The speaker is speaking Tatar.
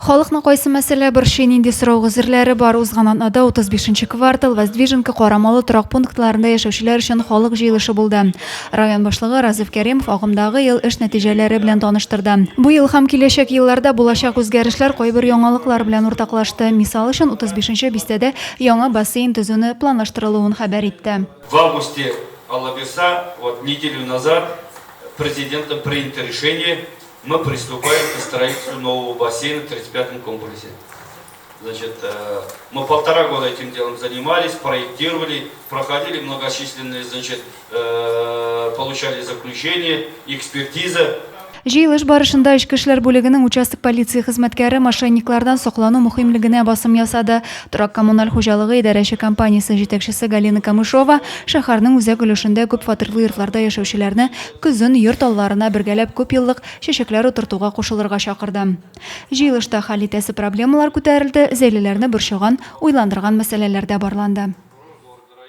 Халыкны кайсы мәсьәлә борчый, нинди сорау гозерләре бар? Узган атнада 35-нче квартал Воздвиженка карамалы торак пунктларында яшәүчеләр өчен халык җыелышы булды. Район башлыгы Разиф Кәримов агымдагы ел эш нәтиҗәләре белән таныштырды. Бу ел һәм киләчәк елларда булачак үзгәрешләр кайбер яңалыклар белән уртаклашты. Мисал өчен 35-нче бистәдә яңа бассейн төзүне планлаштырылуын хәбәр итте. В августе Алаберса, неделю назад, президентом принято решение, мы приступаем к строительству нового бассейна в 35-м комплексе. Значит, мы 1,5 года этим делом занимались, проектировали, проходили многочисленные, получали заключения, экспертиза. Җыелыш барышында Эчке эшләр бүлегенең участок полиция хезмәткәре мошенниклардан саклану мөһимлегенә басым ясады. Торак коммуналь хуҗалыгы идарәче компаниясе җитәкчесе Галина Камышова шәһәрнең үзәк өлешендә күп фатирлы йортларда яшәүчеләрне көзен йорт алларына бергәләп күп еллык чәчәкләр утыртуга кушылырга чакырды. Җыелышта хәл итәсе проблемалар күтәрелде, зәйлеләрне борчыган, уйландырган мәсьәләләр дә барланды.